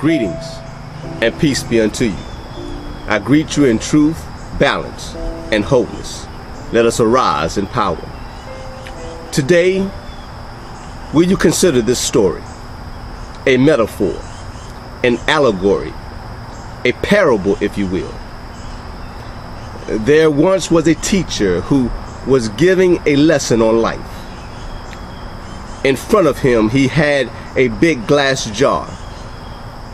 Greetings, and peace be unto you. I greet you in truth, balance, and wholeness. Let us arise in power. Today, will you consider this story a metaphor, an allegory, a parable, if you will? There once was a teacher who was giving a lesson on life. In front of him, he had a big glass jar,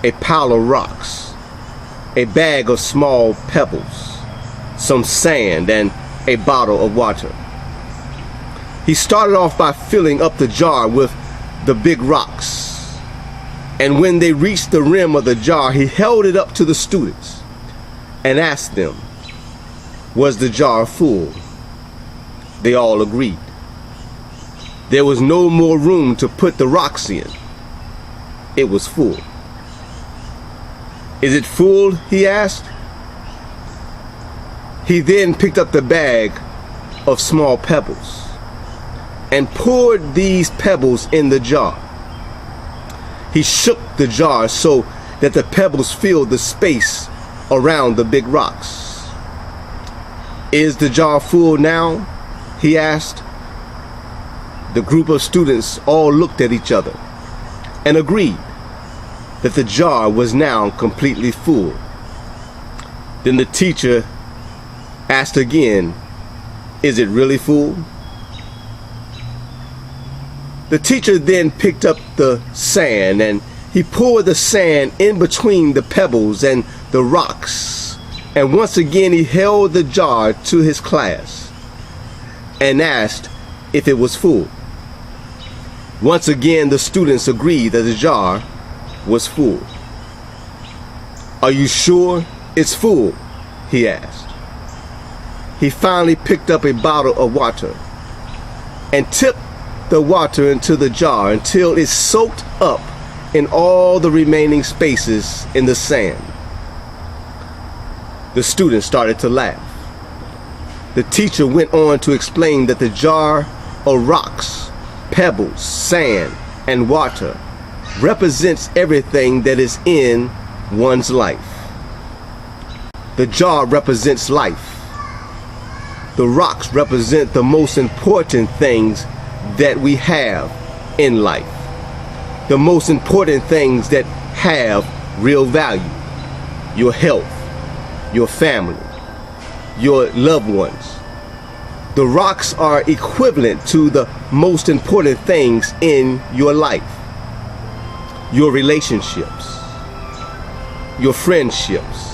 a pile of rocks, a bag of small pebbles, some sand, and a bottle of water. He started off by filling up the jar with the big rocks, and when they reached the rim of the jar, he held it up to the students and asked them, was the jar full? They all agreed. There was no more room to put the rocks in. It was full. Is it full? He asked. He then picked up the bag of small pebbles and poured these pebbles in the jar. He shook the jar so that the pebbles filled the space around the big rocks. Is the jar full now? He asked. The group of students all looked at each other and agreed that the jar was now completely full. Then the teacher asked again, is it really full? The teacher then picked up the sand and he poured the sand in between the pebbles and the rocks. And once again he held the jar to his class and asked if it was full. Once again the students agreed that the jar was full. Are you sure it's full? He asked. He finally picked up a bottle of water and tipped the water into the jar until it soaked up in all the remaining spaces in the sand. The students started to laugh. The teacher went on to explain that the jar of rocks, pebbles, sand, and water represents everything that is in one's life. The jar represents life. The rocks represent the most important things that we have in life. The most important things that have real value. Your health, your family, your loved ones. The rocks are equivalent to the most important things in your life. Your relationships, your friendships.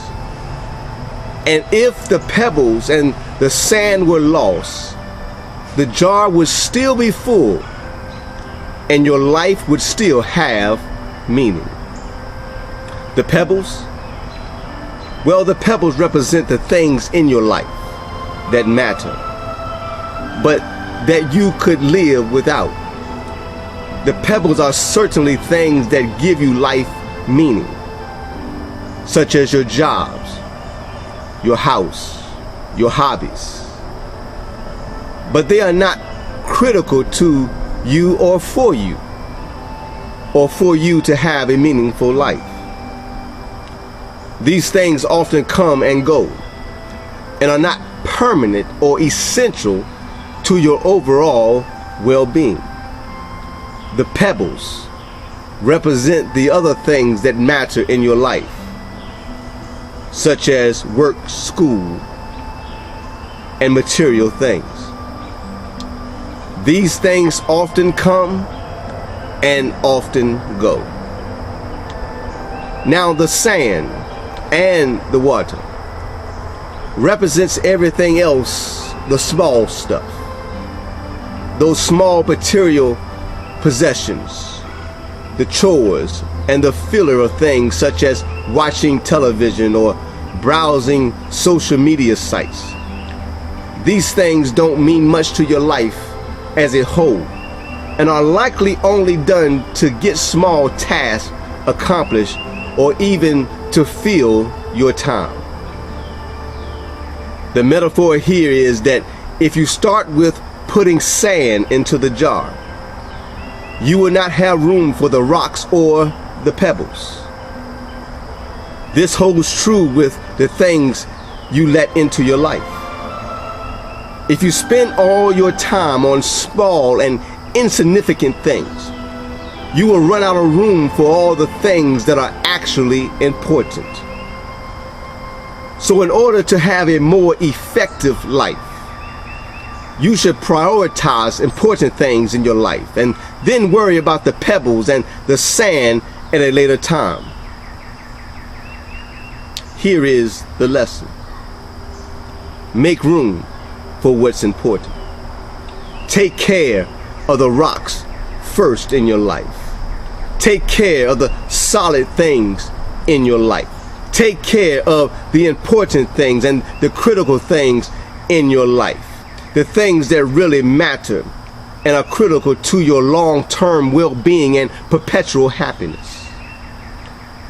And if the pebbles and the sand were lost, the jar would still be full and your life would still have meaning. The pebbles? Well, the pebbles represent the things in your life that matter, but that you could live without. The pebbles are certainly things that give you life meaning, such as your jobs, your house, your hobbies. But they are not critical to you or for you to have a meaningful life. These things often come and go and are not permanent or essential to your overall well-being. The pebbles represent the other things that matter in your life, such as work, school, and material things. These things often come and often go. Now the sand and the water represents everything else, the small stuff. Those small material possessions, the chores, and the filler of things such as watching television or browsing social media sites. These things don't mean much to your life as a whole and are likely only done to get small tasks accomplished or even to fill your time. The metaphor here is that if you start with putting sand into the jar, you will not have room for the rocks or the pebbles. This holds true with the things you let into your life. If you spend all your time on small and insignificant things, you will run out of room for all the things that are actually important. So in order to have a more effective life, you should prioritize important things in your life and then worry about the pebbles and the sand at a later time. Here is the lesson. Make room for what's important. Take care of the rocks first in your life. Take care of the solid things in your life. Take care of the important things and the critical things in your life. The things that really matter and are critical to your long-term well-being and perpetual happiness.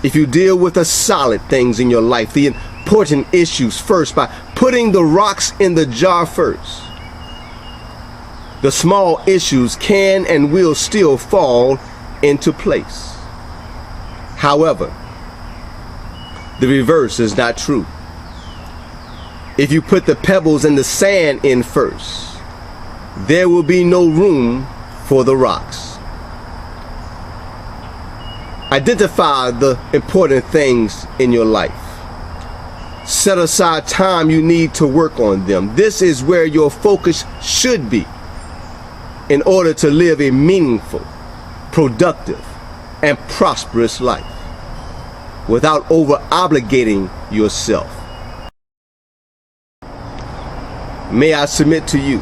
If you deal with the solid things in your life, the important issues first by putting the rocks in the jar first, the small issues can and will still fall into place. However, the reverse is not true. If you put the pebbles and the sand in first, there will be no room for the rocks. Identify the important things in your life. Set aside time you need to work on them. This is where your focus should be in order to live a meaningful, productive, and prosperous life without over-obligating yourself. May I submit to you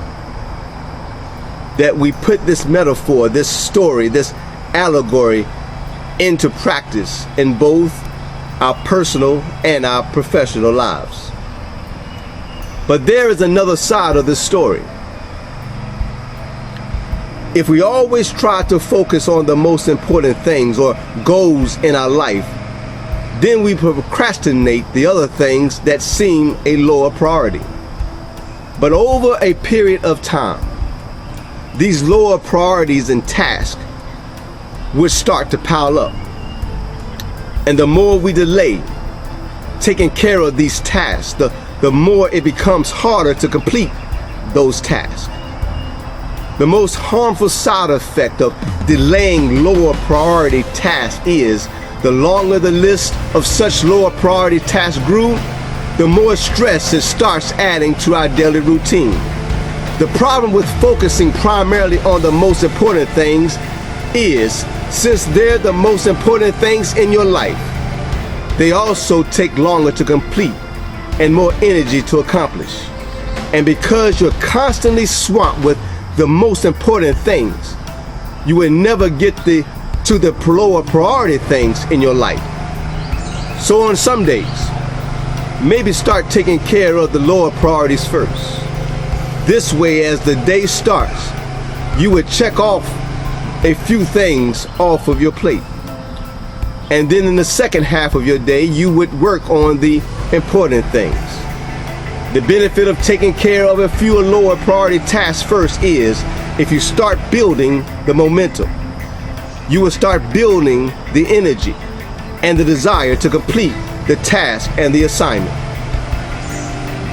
that we put this metaphor, this story, this allegory into practice in both our personal and our professional lives. But there is another side of this story. If we always try to focus on the most important things or goals in our life, then we procrastinate the other things that seem a lower priority. But over a period of time, these lower priorities and tasks would start to pile up. And the more we delay taking care of these tasks, the more it becomes harder to complete those tasks. The most harmful side effect of delaying lower priority tasks is the longer the list of such lower priority tasks grew, the more stress it starts adding to our daily routine. The problem with focusing primarily on the most important things is, since they're the most important things in your life, they also take longer to complete and more energy to accomplish. And because you're constantly swamped with the most important things, you will never get to the lower priority things in your life. So on some days, maybe start taking care of the lower priorities first. This way, as the day starts, you would check off a few things off of your plate. And then in the second half of your day, you would work on the important things. The benefit of taking care of a few lower priority tasks first is, if you start building the momentum, you will start building the energy and the desire to complete the task and the assignment.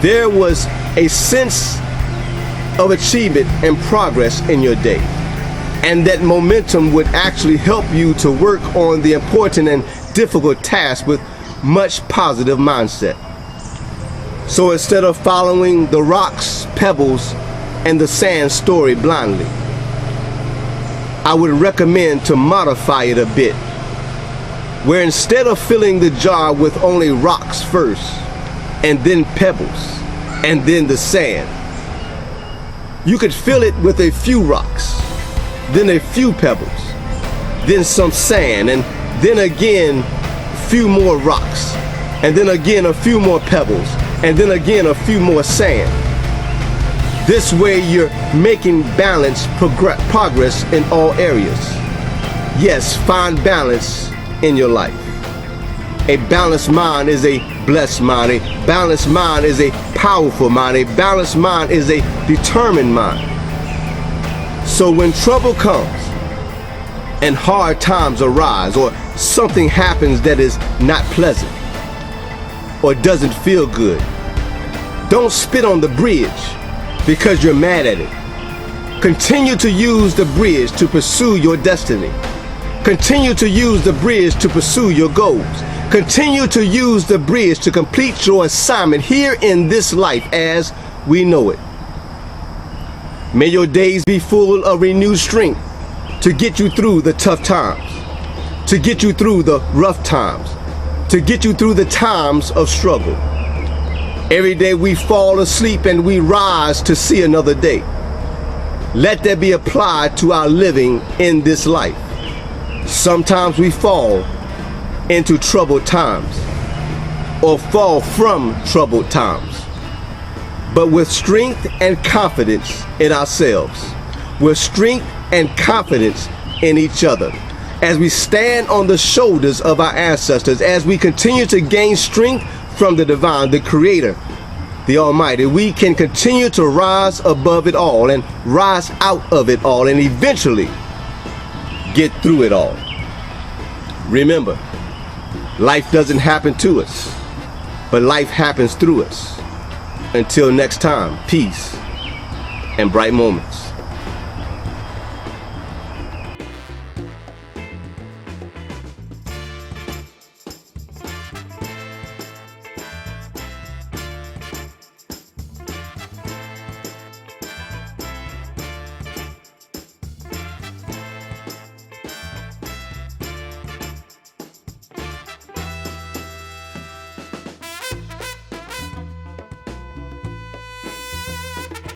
There was a sense of achievement and progress in your day, and that momentum would actually help you to work on the important and difficult tasks with much positive mindset. So instead of following the rocks, pebbles, and the sand story blindly, I would recommend to modify it a bit, where instead of filling the jar with only rocks first, and then pebbles, and then the sand, you could fill it with a few rocks, then a few pebbles, then some sand, and then again a few more rocks, and then again a few more pebbles, and then again a few more sand. This way you're making balanced progress in all areas. Yes, find balance in your life. A balanced mind is a blessed mind. A balanced mind is a powerful mind. A balanced mind is a determined mind. So when trouble comes and hard times arise, or something happens that is not pleasant, or doesn't feel good. Don't spit on the bridge because you're mad at it. Continue to use the bridge to pursue your destiny. Continue to use the bridge to pursue your goals. Continue to use the bridge to complete your assignment here in this life as we know it. May your days be full of renewed strength to get you through the tough times, to get you through the rough times, to get you through the times of struggle. Every day we fall asleep and we rise to see another day. Let that be applied to our living in this life. Sometimes we fall into troubled times or fall from troubled times, but with strength and confidence in ourselves, with strength and confidence in each other, as we stand on the shoulders of our ancestors, as we continue to gain strength from the divine, the creator, the almighty, we can continue to rise above it all and rise out of it all and eventually get through it all. Remember, life doesn't happen to us, but life happens through us. Until next time, peace and bright moments.